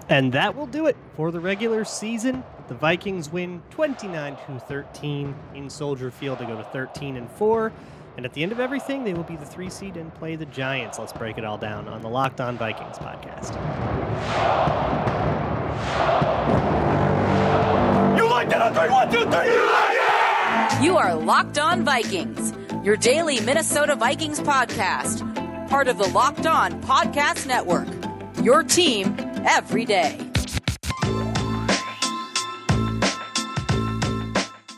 And that will do it for the regular season. The Vikings win 29-13 in Soldier Field to go to 13-4. And at the end of everything, they will be the 3 seed and play the Giants. Let's break it all down on the Locked On Vikings podcast. You like that on 3, 1, 2, 3, you like it! You are Locked On Vikings, your daily Minnesota Vikings podcast. Part of the Locked On Podcast Network, your team every day.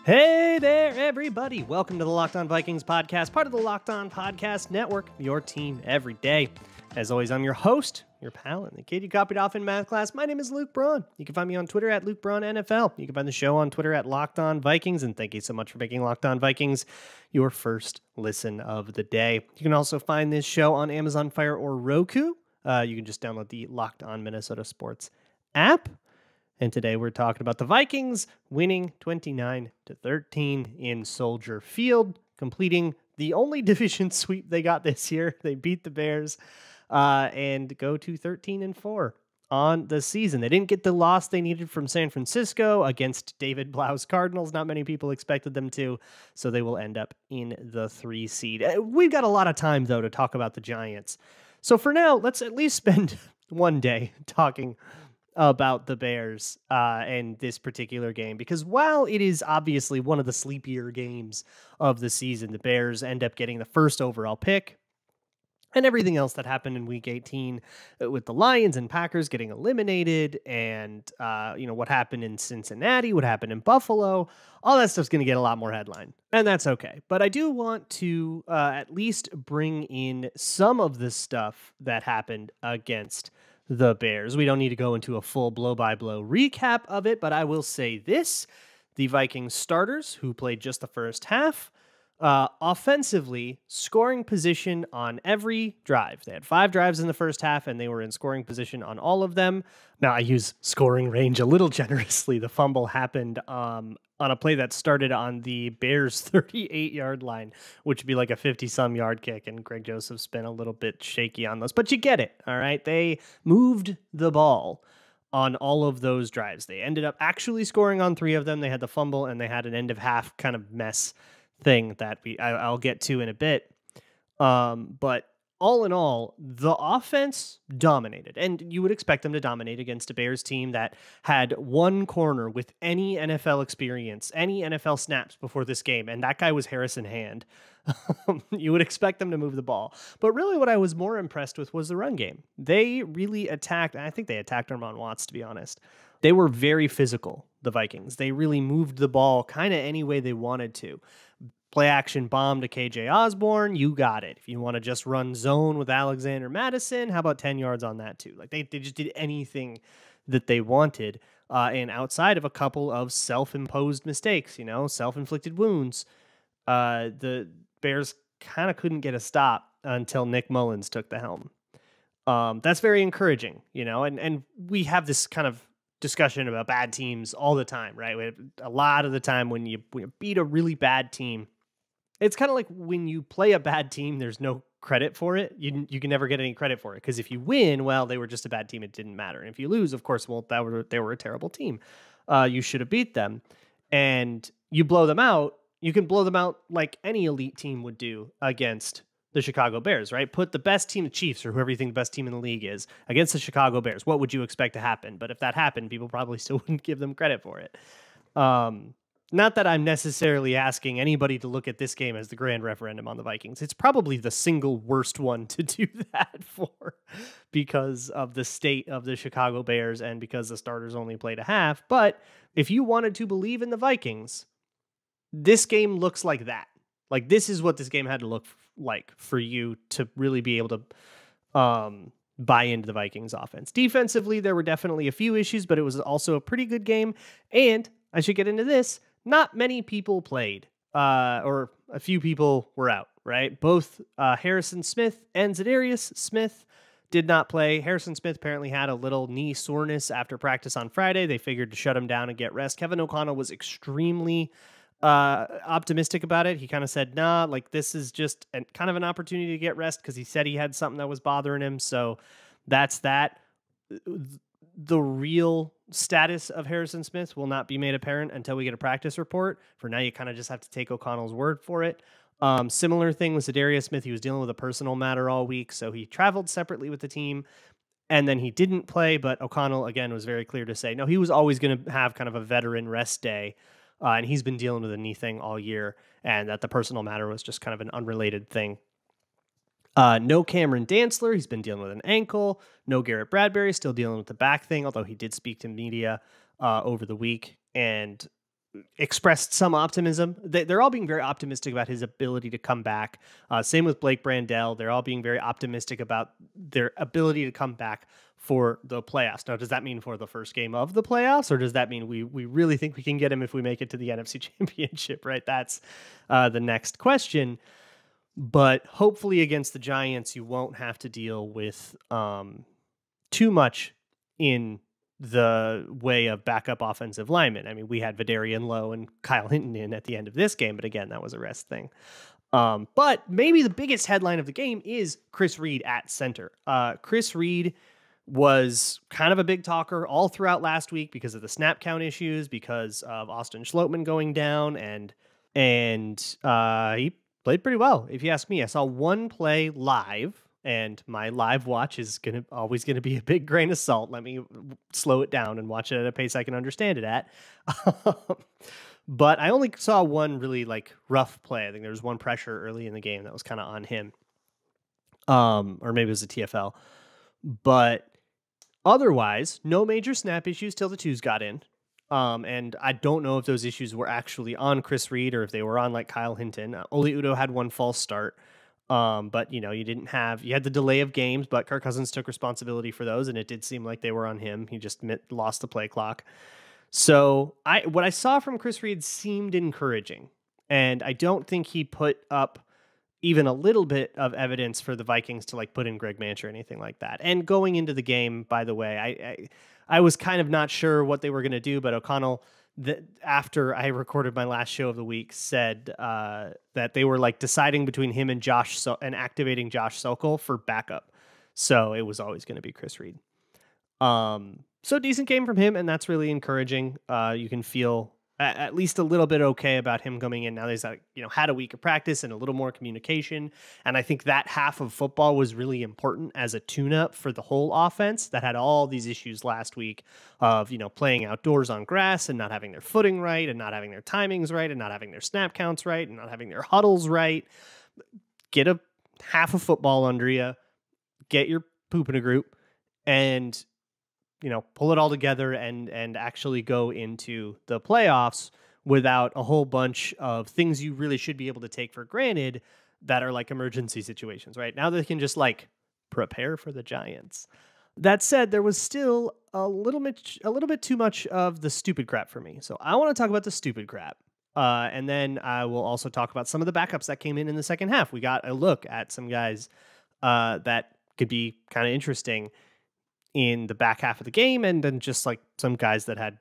Hey there, everybody. Welcome to the Locked On Vikings podcast, part of the Locked On Podcast Network, your team every day. As always, I'm your host, your pal, and the kid you copied off in math class. My name is Luke Braun. You can find me on Twitter at Luke Braun NFL. You can find the show on Twitter at Locked On Vikings, and thank you so much for making Locked On Vikings your first listen of the day. You can also find this show on Amazon Fire or Roku. You can just download the Locked On Minnesota Sports app. And today we're talking about the Vikings winning 29-13 in Soldier Field, completing the only division sweep they got this year. They beat the Bears and go to 13-4 on the season. They didn't get the loss they needed from San Francisco against David Blau's Cardinals. Not many people expected them to, so they will end up in the 3 seed. We've got a lot of time, though, to talk about the Giants. So for now, let's at least spend one day talking about the Bears and this particular game, because while it is obviously one of the sleepier games of the season, the Bears end up getting the first overall pick, and everything else that happened in Week 18 with the Lions and Packers getting eliminated, and what happened in Cincinnati, what happened in Buffalo, all that stuff's going to get a lot more headline, and that's okay. But I do want to at least bring in some of the stuff that happened against the Bears. We don't need to go into a full blow-by-blow recap of it, but I will say this. The Vikings starters, who played just the first half, offensively, scoring position on every drive. They had 5 drives in the first half, and they were in scoring position on all of them. Now, I use scoring range a little generously. The fumble happened on a play that started on the Bears' 38-yard line, which would be like a 50-some yard kick, and Greg Joseph's been a little bit shaky on those. But you get it, all right? They moved the ball on all of those drives. They ended up actually scoring on 3 of them. They had the fumble, and they had an end-of-half kind of mess thing that I'll get to in a bit. But all in all, the offense dominated, and you would expect them to dominate against a Bears team that had one corner with any NFL experience, any NFL snaps before this game, and that guy was Harrison Hand. You would expect them to move the ball. But really what I was more impressed with was the run game. They really attacked, I think they attacked Armon Watts, to be honest. They were very physical, the Vikings. They really moved the ball kind of any way they wanted to. Play action bomb to KJ Osborne, you got it. If you want to just run zone with Alexander Madison, how about 10 yards on that too? Like they just did anything that they wanted. And outside of a couple of self-imposed mistakes, self-inflicted wounds, the Bears kind of couldn't get a stop until Nick Mullins took the helm. That's very encouraging, and we have this kind of discussion about bad teams all the time, right? A lot of the time when you beat a really bad team, it's kind of like when you play a bad team, there's no credit for it. You can never get any credit for it, because if you win, well, they were just a bad team. It didn't matter. And if you lose, of course, well, they were a terrible team. You should have beat them. And you blow them out. You can blow them out like any elite team would do against the Chicago Bears, right? Put the best team, the Chiefs, or whoever you think the best team in the league is, against the Chicago Bears. What would you expect to happen? But if that happened, people probably still wouldn't give them credit for it. Not that I'm necessarily asking anybody to look at this game as the grand referendum on the Vikings. It's probably the single worst one to do that for, because of the state of the Chicago Bears and because the starters only played a half. But if you wanted to believe in the Vikings, this game looks like that. Like, this is what this game had to look like for you to really be able to buy into the Vikings offense. Defensively, there were definitely a few issues, but it was also a pretty good game. And I should get into this. Not many people played, or a few people were out, right? Both Harrison Smith and Zadarius Smith did not play. Harrison Smith apparently had a little knee soreness after practice on Friday. They figured to shut him down and get rest. Kevin O'Connell was extremely optimistic about it. He kind of said, nah, like this is just kind of an opportunity to get rest, because he said he had something that was bothering him. So that's that. the real status of Harrison Smith will not be made apparent until we get a practice report. For now, you kind of just have to take O'Connell's word for it. Similar thing with Zadarius Smith. He was dealing with a personal matter all week, so he traveled separately with the team, and then he didn't play, but O'Connell, again, was very clear to say, no, he was always going to have kind of a veteran rest day, and he's been dealing with a knee thing all year, and that the personal matter was just kind of an unrelated thing. No Cameron Dantzler, he's been dealing with an ankle. No Garrett Bradbury, still dealing with the back thing, although he did speak to media over the week and expressed some optimism. They're all being very optimistic about his ability to come back. Same with Blake Brandell. They're all being very optimistic about their ability to come back for the playoffs. Now, does that mean for the first game of the playoffs, or does that mean we really think we can get him if we make it to the NFC Championship, right? That's the next question. But hopefully against the Giants, you won't have to deal with too much in the way of backup offensive linemen. I mean, we had Vidarian Lowe and Kyle Hinton in at the end of this game, but again, that was a rest thing. But maybe the biggest headline of the game is Chris Reed at center. Chris Reed was kind of a big talker all throughout last week because of the snap count issues, because of Austin Schlottman going down, and he played pretty well, if you ask me. I saw one play live, and my live watch is always gonna be a big grain of salt. Let me slow it down and watch it at a pace I can understand it at. But I only saw one really rough play. I think there was one pressure early in the game that was kind of on him, or maybe it was a TFL. But otherwise, no major snap issues till the twos got in. And I don't know if those issues were actually on Chris Reed or if they were on Kyle Hinton. Oli Udoh had one false start. But you had the delay of games, but Kirk Cousins took responsibility for those, and it did seem like they were on him. He just lost the play clock. So what I saw from Chris Reed seemed encouraging, and I don't think he put up even a little bit of evidence for the Vikings to put in Greg Manch or anything like that. And going into the game, by the way, I was kind of not sure what they were going to do, but O'Connell, after I recorded my last show of the week, said that they were deciding between him and and activating Josh Sokol for backup. So it was always going to be Chris Reed. So decent game from him, and that's really encouraging. You can feel at least a little bit okay about him coming in now that he's had a week of practice and a little more communication. And I think that half of football was really important as a tune-up for the whole offense that had all these issues last week of, playing outdoors on grass and not having their footing right and not having their timings right and not having their snap counts right and not having their huddles right. Get a half of football under you, get your poop in a group, and pull it all together and actually go into the playoffs without a whole bunch of things you really should be able to take for granted that are emergency situations, right? Now they can just prepare for the Giants. That said, there was still a little bit too much of the stupid crap for me. So I want to talk about the stupid crap. And then I will also talk about some of the backups that came in the second half. We got a look at some guys that could be kind of interesting in the back half of the game, and then just some guys that had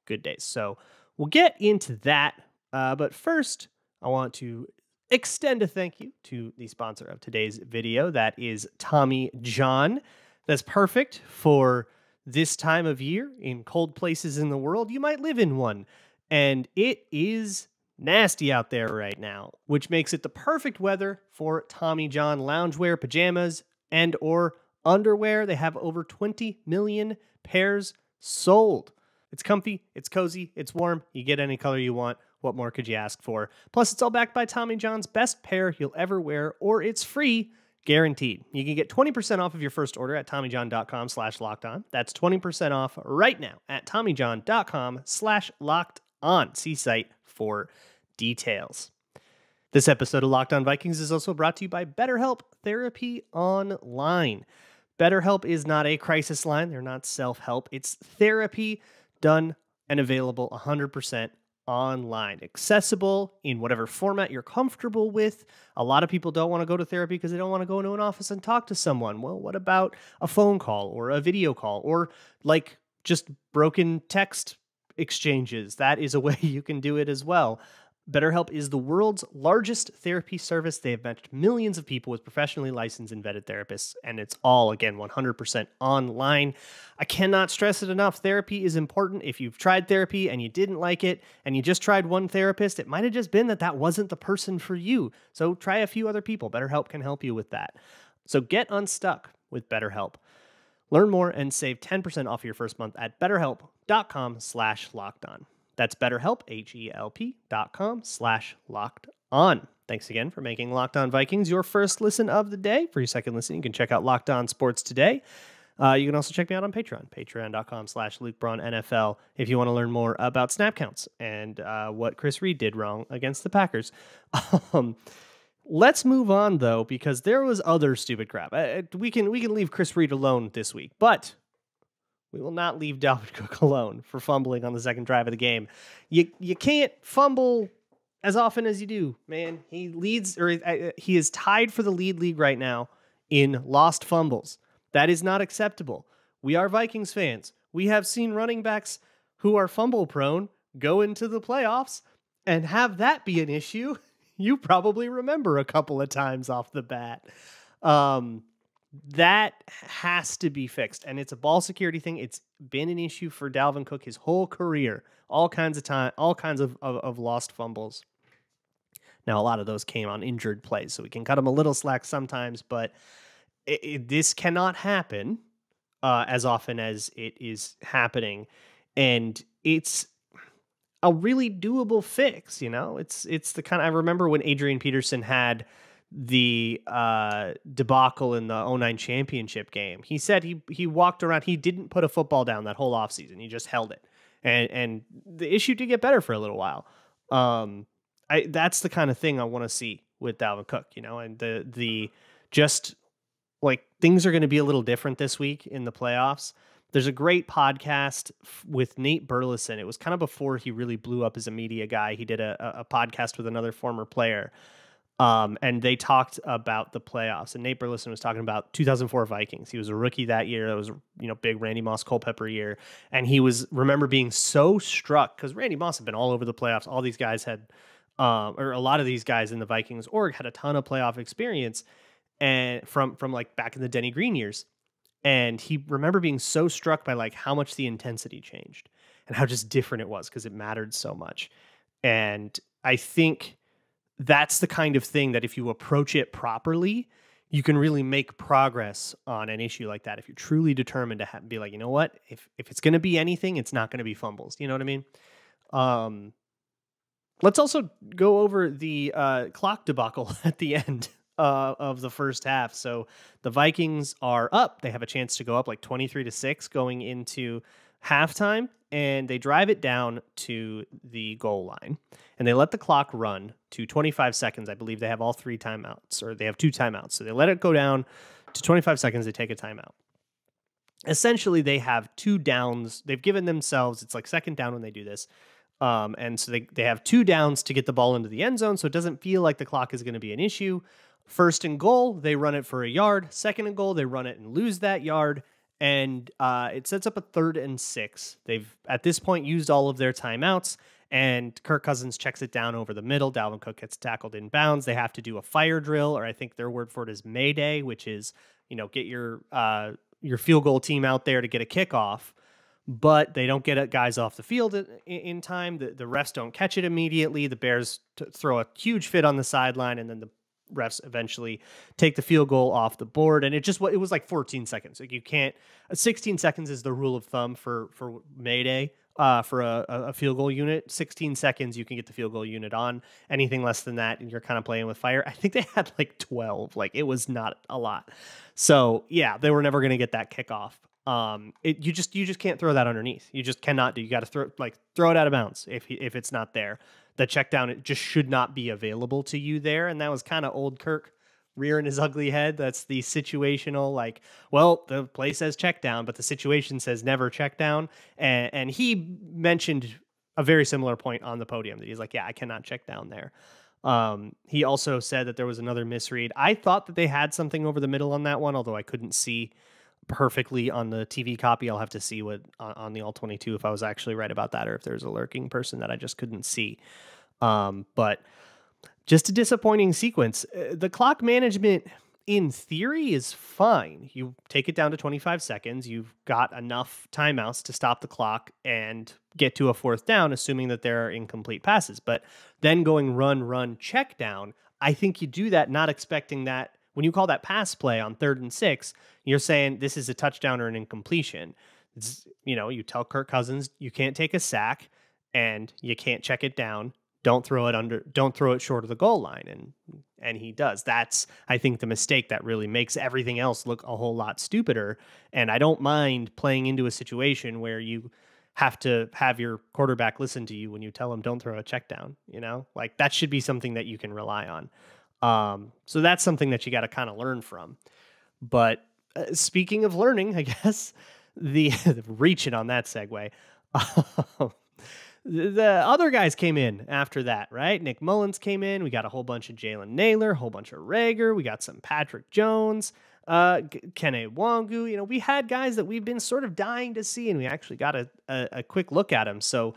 good days. So we'll get into that. But first, I want to extend a thank you to the sponsor of today's video. That is Tommy John. That's perfect for this time of year in cold places in the world. You might live in one, and it is nasty out there right now, which makes it the perfect weather for Tommy John loungewear, pajamas, and or underwear. They have over 20 million pairs sold. It's comfy, it's cozy, it's warm. You get any color you want. What more could you ask for? Plus, it's all backed by Tommy John's best pair you'll ever wear, or it's free, guaranteed. You can get 20% off of your first order at TommyJohn.com/lockedon. That's 20% off right now at TommyJohn.com/lockedon. See site for details. This episode of Locked On Vikings is also brought to you by BetterHelp Therapy Online. BetterHelp is not a crisis line. They're not self-help. It's therapy done and available 100% online. Accessible in whatever format you're comfortable with. A lot of people don't want to go to therapy because they don't want to go into an office and talk to someone. Well, what about a phone call or a video call or just broken text exchanges? That is a way you can do it as well. BetterHelp is the world's largest therapy service. They have matched millions of people with professionally licensed and vetted therapists, and it's all, again, 100% online. I cannot stress it enough. Therapy is important. If you've tried therapy and you didn't like it, and you just tried one therapist, it might have just been that wasn't the person for you. So try a few other people. BetterHelp can help you with that. So get unstuck with BetterHelp. Learn more and save 10% off your first month at betterhelp.com/lockedon. That's BetterHelp, HELP.com/lockedon. Thanks again for making Locked On Vikings your first listen of the day. For your second listen, you can check out Locked On Sports Today. You can also check me out on Patreon, patreon.com/LukeBraunNFL, if you want to learn more about snap counts and what Chris Reed did wrong against the Packers. Let's move on, though, because there was other stupid crap. We can leave Chris Reed alone this week, but we will not leave Dalvin Cook alone for fumbling on the second drive of the game. You can't fumble as often as you do, man. He leads, or he is tied for the league right now in lost fumbles. That is not acceptable. We are Vikings fans. We have seen running backs who are fumble prone go into the playoffs and have that be an issue. You probably remember a couple of times off the bat. That has to be fixed, and it's a ball security thing. It's been an issue for Dalvin Cook his whole career. All kinds of lost fumbles. Now, a lot of those came on injured plays, so we can cut him a little slack sometimes, but this cannot happen as often as it is happening, and it's a really doable fix. It's the kind I remember when Adrian Peterson had the debacle in the 2009 championship game. He said he walked around, he didn't put a football down that whole offseason. He just held it. And the issue did get better for a little while. That's the kind of thing I want to see with Dalvin Cook, and the just like things are going to be a little different this week in the playoffs. There's a great podcast with Nate Burleson. It was kind of before he really blew up as a media guy. He did a podcast with another former player. And they talked about the playoffs, and Nate Burleson was talking about 2004 Vikings. He was a rookie that year. That was, big Randy Moss Culpepper year. And he remember being so struck because Randy Moss had been all over the playoffs. All these guys had, or a lot of these guys in the Vikings org had a ton of playoff experience and from like back in the Denny Green years. And he remember being so struck by like how much the intensity changed and how just different it was because it mattered so much. And I think that's the kind of thing that if you approach it properly, you can really make progress on an issue like that. If you're truly determined to be like, you know what, if it's going to be anything, it's not going to be fumbles. You know what I mean? Let's also go over the clock debacle at the end of the first half. So the Vikings are up. They have a chance to go up like 23-6 going into halftime, and they drive it down to the goal line, and they let the clock run to 25 seconds. I believe they have all three timeouts, or they have two timeouts. So they let it go down to 25 seconds. They take a timeout. Essentially, they have two downs. They've given themselves, it's like second down when they do this. And so they have two downs to get the ball into the end zone, so it doesn't feel like the clock is going to be an issue. First and goal, they run it for a yard. Second and goal, they run it and lose that yard. And it sets up a 3rd and 6. They've, at this point, used all of their timeouts, and Kirk Cousins checks it down over the middle. Dalvin Cook gets tackled in bounds. They have to do a fire drill, or I think their word for it is Mayday, which is, get your field goal team out there to get a kickoff. But they don't get guys off the field in time. The refs don't catch it immediately. The Bears throw a huge fit on the sideline, and then the refs eventually take the field goal off the board. And it was like 14 seconds. Like 16 seconds is the rule of thumb for Mayday, for a field goal unit. 16 seconds, you can get the field goal unit on. Anything less than that, and you're kind of playing with fire. I think they had like 12. Like, it was not a lot. So yeah, they were never going to get that kickoff. You just can't throw that underneath. You just cannot do. You got to throw it out of bounds if it's not there. The check down, it just should not be available to you there. And that was kind of old Kirk rearing his ugly head. That's the situational, the play says check down, but the situation says never check down. And he mentioned a very similar point on the podium that he's like, yeah, I cannot check down there. He also said that there was another misread. I thought that they had something over the middle on that one, although I couldn't see perfectly on the TV copy. I'll have to see what on the All-22 if I was actually right about that, or if there's a lurking person that I just couldn't see. But just a disappointing sequence. The clock management, in theory, is fine. You take it down to 25 seconds. You've got enough timeouts to stop the clock and get to a fourth down, assuming that there are incomplete passes. But then going run, check down, I think you do that not expecting that. When you call that pass play on 3rd and 6, you're saying this is a touchdown or an incompletion. You tell Kirk Cousins you can't take a sack and you can't check it down. Don't throw it short of the goal line. And he does. That's, I think, the mistake that really makes everything else look a whole lot stupider. And I don't mind playing into a situation where you have to have your quarterback listen to you when you tell him don't throw a check down, like that should be something that you can rely on. So that's something that you got to kind of learn from. But speaking of learning, I guess the reaching on that segue, the other guys came in after that, right? Nick Mullins came in. We got a whole bunch of Jalen Naylor, a whole bunch of Rager. We got some Patrick Jones, Kene Wangu. We had guys that we've been sort of dying to see, and we actually got a quick look at them. So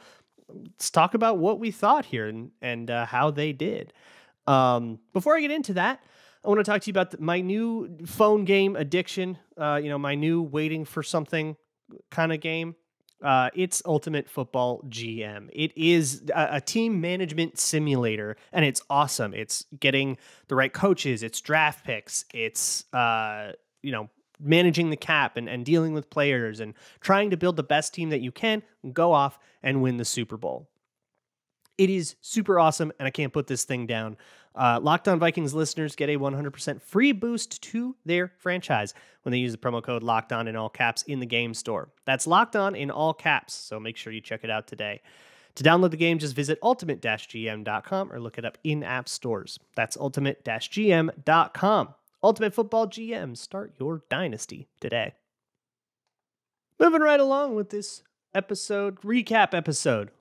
let's talk about what we thought here and how they did. Before I get into that, I want to talk to you about my new phone game addiction, my new waiting for something kind of game. It's Ultimate Football GM. It is a team management simulator, and it's awesome. It's getting the right coaches. It's draft picks. It's, managing the cap and dealing with players and trying to build the best team that you can and go off and win the Super Bowl. It is super awesome, and I can't put this thing down. Locked On Vikings listeners get a 100% free boost to their franchise when they use the promo code Locked On in all caps in the game store. That's Locked On in all caps, so make sure you check it out today. To download the game, just visit ultimate-gm.com or look it up in app stores. That's ultimate-gm.com. Ultimate Football GM. Start your dynasty today. Moving right along with this recap episode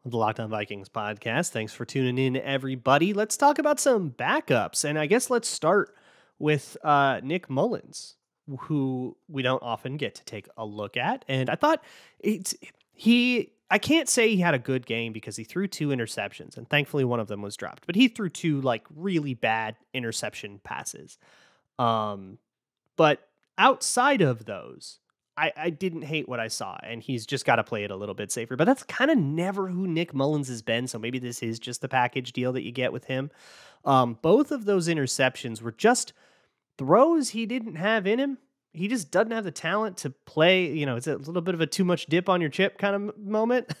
of the Locked On Vikings podcast. Thanks for tuning in, everybody. Let's talk about some backups. And I guess let's start with Nick Mullins, who we don't often get to take a look at. And I thought I can't say he had a good game because he threw 2 interceptions, and thankfully one of them was dropped. But he threw 2 really bad interception passes. But outside of those, I didn't hate what I saw, and he's just got to play it a little bit safer. But that's kind of never who Nick Mullins has been, so maybe this is just the package deal that you get with him. Both of those interceptions were just throws he didn't have in him. He just doesn't have the talent to play. It's a little bit of a too much dip on your chip kind of moment.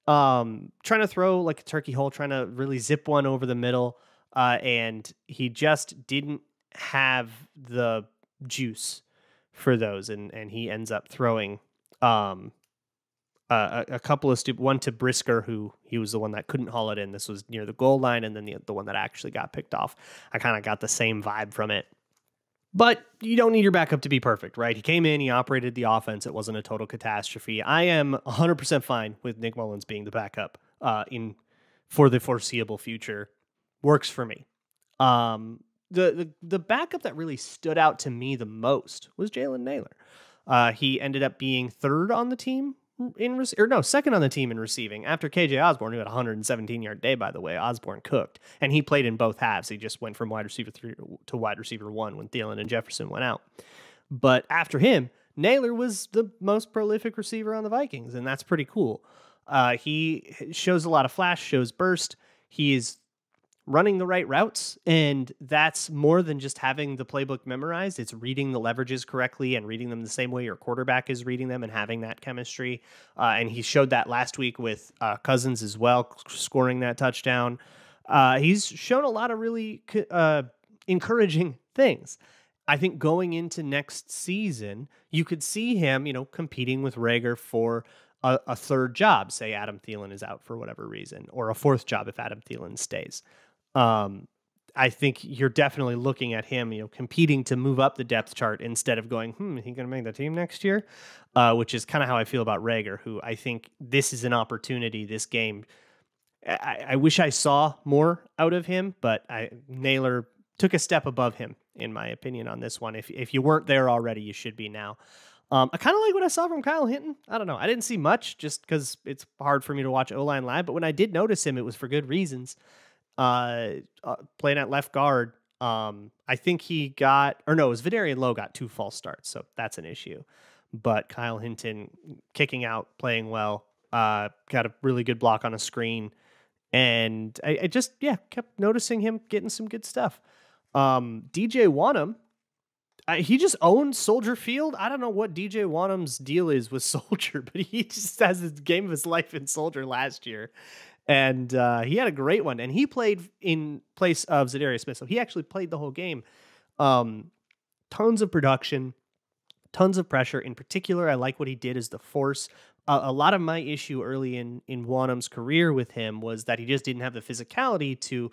Trying to throw like a turkey hole, trying to really zip one over the middle, and he just didn't have the juice for those, and he ends up throwing a couple of one to Brisker, who he was the one that couldn't haul it in. This was near the goal line, and then the one that actually got picked off. I kind of got the same vibe from it. But you don't need your backup to be perfect, right? He came in, he operated the offense. It wasn't a total catastrophe. I am 100% fine with Nick Mullins being the backup for the foreseeable future. Works for me. The backup that really stood out to me the most was Jalen Naylor. He ended up being second on the team in receiving after KJ Osborne, who had a 117-yard day, by the way. Osborne cooked, and he played in both halves. He just went from wide receiver 3 to wide receiver 1 when Thielen and Jefferson went out. But after him, Naylor was the most prolific receiver on the Vikings, and that's pretty cool. He shows a lot of flash, shows burst. He is running the right routes, and that's more than just having the playbook memorized. It's reading the leverages correctly and reading them the same way your quarterback is reading them and having that chemistry. And he showed that last week with Cousins as well, scoring that touchdown. He's shown a lot of really encouraging things. I think going into next season, you could see him, competing with Rager for a third job. Say Adam Thielen is out for whatever reason, or a fourth job if Adam Thielen stays. I think you're definitely looking at him, competing to move up the depth chart instead of going, is he going to make the team next year? Which is kind of how I feel about Rager, who I think this is an opportunity, this game. I wish I saw more out of him, but Naylor took a step above him, in my opinion, on this one. If you weren't there already, you should be now. I kind of like what I saw from Kyle Hinton. I don't know. I didn't see much just because it's hard for me to watch O-line live. But when I did notice him, it was for good reasons. Playing at left guard, I think he got, or no, it was Vidarian Lowe got 2 false starts. So that's an issue. But Kyle Hinton kicking out, playing well, got a really good block on a screen. And I just, kept noticing him getting some good stuff. DJ Wanham, he just owns Soldier Field. I don't know what DJ Wanham's deal is with Soldier, but he just has the game of his life in Soldier last year. And he had a great one. And he played in place of Zadarius Smith. So he actually played the whole game. Tons of production, tons of pressure. In particular, I like what he did as the force. A lot of my issue early in Wanham's career with him was that he just didn't have the physicality to,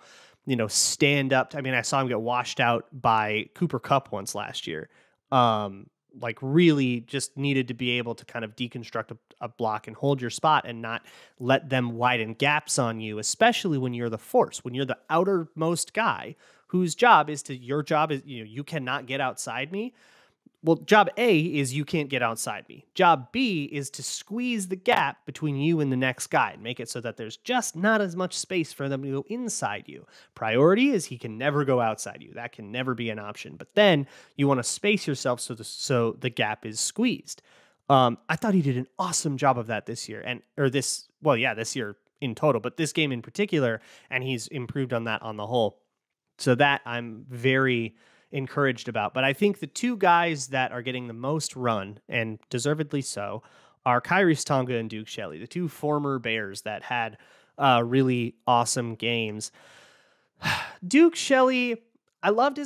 stand up. I mean, I saw him get washed out by Cooper Kupp once last year. Like really just needed to be able to kind of deconstruct a block and hold your spot and not let them widen gaps on you, especially when you're the force, when you're the outermost guy whose job is you cannot get outside me. Well, job A is you can't get outside me. Job B is to squeeze the gap between you and the next guy and make it so that there's just not as much space for them to go inside you. Priority is he can never go outside you. That can never be an option. But then you want to space yourself so the gap is squeezed. I thought he did an awesome job of that this year. This year in total, but this game in particular, and he's improved on that on the whole. So that I'm very encouraged about. But I think the 2 guys that are getting the most run, and deservedly so, are Kyrie's Tonga and Duke Shelley, the 2 former Bears that had really awesome games. Duke Shelley, I liked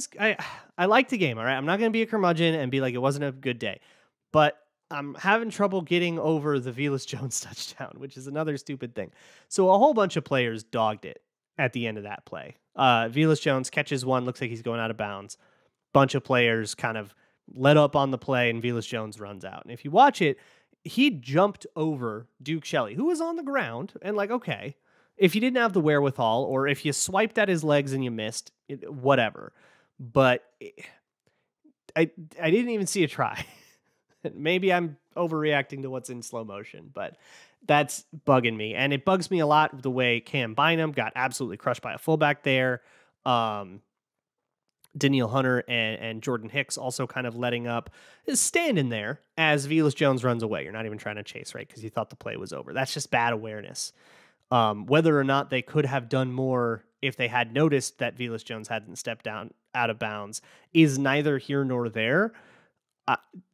the game, all right? I'm not going to be a curmudgeon and be like, it wasn't a good day. But I'm having trouble getting over the Velus Jones touchdown, which is another stupid thing. So a whole bunch of players dogged it at the end of that play. Velus Jones catches one, looks like he's going out of bounds. Bunch of players kind of let up on the play, and Velus Jones runs out. And if you watch it, he jumped over Duke Shelley, who was on the ground, and okay, if you didn't have the wherewithal, or if you swiped at his legs and you missed, whatever. But I didn't even see a try. Maybe I'm overreacting to what's in slow motion, but that's bugging me. And it bugs me a lot the way Cam Bynum got absolutely crushed by a fullback there. Danielle Hunter and Jordan Hicks also kind of letting up, is standing there as Velus Jones runs away. You're not even trying to chase, right? Because you thought the play was over. That's just bad awareness. Whether or not they could have done more if they had noticed that Velus Jones hadn't stepped down out of bounds is neither here nor there.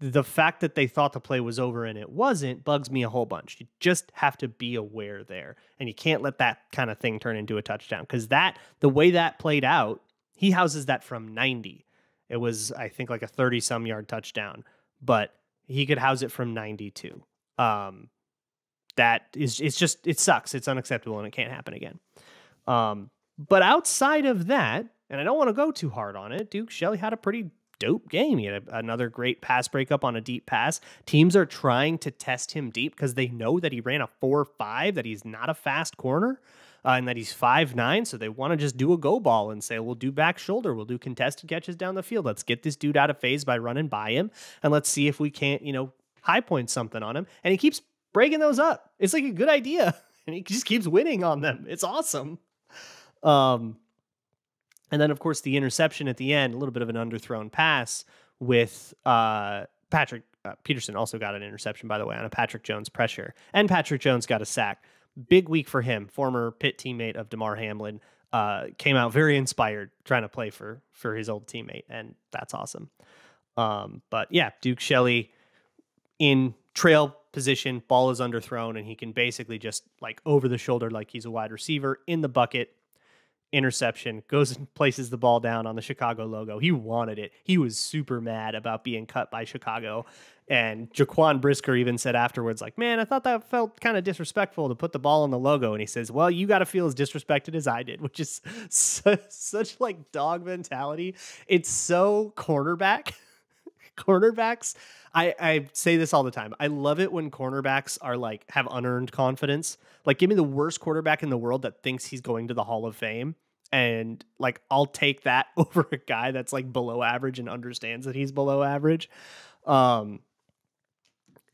The fact that they thought the play was over and it wasn't bugs me a whole bunch. You just have to be aware there, and you can't let that kind of thing turn into a touchdown, because the way that played out, he houses that from 90. It was, I think, like a 30-some yard touchdown, but he could house it from 92. That is, it sucks. It's unacceptable, and it can't happen again. But outside of that, and I don't want to go too hard on it, Duke Shelley had a pretty dope game. He had another great pass breakup on a deep pass. Teams are trying to test him deep because they know that he ran a 4.5, that he's not a fast corner. And that he's 5'9", so they want to just do a go ball and say, we'll do back shoulder, we'll do contested catches down the field. Let's get this dude out of phase by running by him, and let's see if we can't, high point something on him. And he keeps breaking those up. It's like a good idea, and he just keeps winning on them. It's awesome. And then, of course, the interception at the end, a little bit of an underthrown pass with Patrick Peterson also got an interception, by the way, on a Patrick Jones pressure, and Patrick Jones got a sack. Big week for him. Former Pitt teammate of DeMar Hamlin, came out very inspired trying to play for his old teammate, and that's awesome. But yeah, Duke Shelley in trail position, ball is underthrown, and he can basically just over the shoulder like he's a wide receiver in the bucket. Interception, goes and places the ball down on the Chicago logo. He wanted it. He was super mad about being cut by Chicago. And Jaquan Brisker even said afterwards, man, I thought that felt kind of disrespectful to put the ball on the logo. And he says, well, you got to feel as disrespected as I did, which is such dog mentality. It's so cornerback. Cornerbacks, I say this all the time. I love it when cornerbacks are have unearned confidence. Give me the worst quarterback in the world that thinks he's going to the Hall of Fame. And I'll take that over a guy that's below average and understands that he's below average.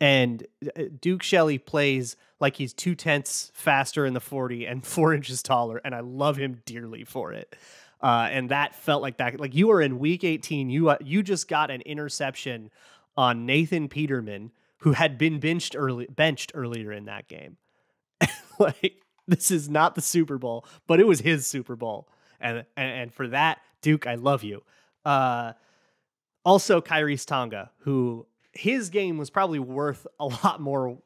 And Duke Shelley plays like he's 2/10 faster in the 40 and 4 inches taller. And I love him dearly for it. And that felt like that. Like you were in week 18, you just got an interception on Nathan Peterman, who had been benched earlier in that game. Like, this is not the Super Bowl, but it was his Super Bowl. And for that, Duke, I love you. Also, Kyrie's Tonga, who his game was probably worth a lot more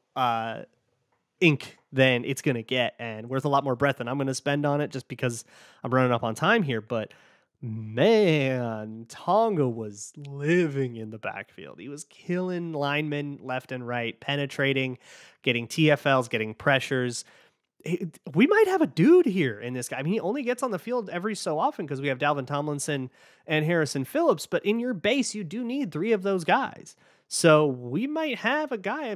ink than it's going to get, and worth a lot more breath than I'm going to spend on it just because I'm running up on time here. But man, Tonga was living in the backfield. He was killing linemen left and right, penetrating, getting TFLs, getting pressures. We might have a dude here in this guy. I mean, he only gets on the field every so often because we have Dalvin Tomlinson and Harrison Phillips, but in your base, you do need 3 of those guys. So we might have a guy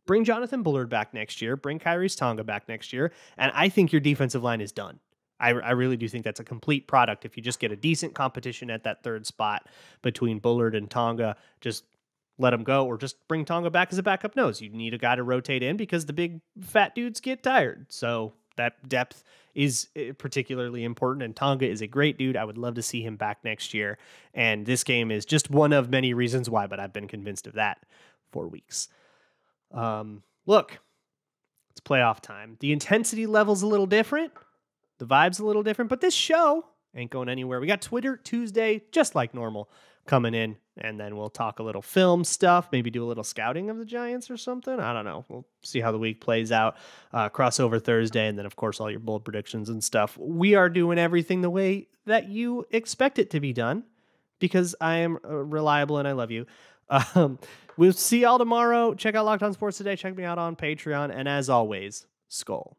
bring Jonathan Bullard back next year, bring Kyrie's Tonga back next year, and I think your defensive line is done. I really do think that's a complete product. If you just get a decent competition at that 3rd spot between Bullard and Tonga, just let them go, or just bring Tonga back as a backup nose. You need a guy to rotate in because the big fat dudes get tired. So that depth is particularly important, and Tonga is a great dude. I would love to see him back next year. And this game is just one of many reasons why, but I've been convinced of that for weeks. Look, it's playoff time. The intensity level's a little different. The vibe's a little different, but this show ain't going anywhere. We got Twitter Tuesday, just like normal, coming in, and then we'll talk a little film stuff, maybe do a little scouting of the Giants or something. I don't know. We'll see how the week plays out. Crossover Thursday, and then, of course, all your bold predictions and stuff. We are doing everything the way that you expect it to be done because I am reliable and I love you. We'll see y'all tomorrow. Check out Locked On Sports Today. Check me out on Patreon. And as always, Skull.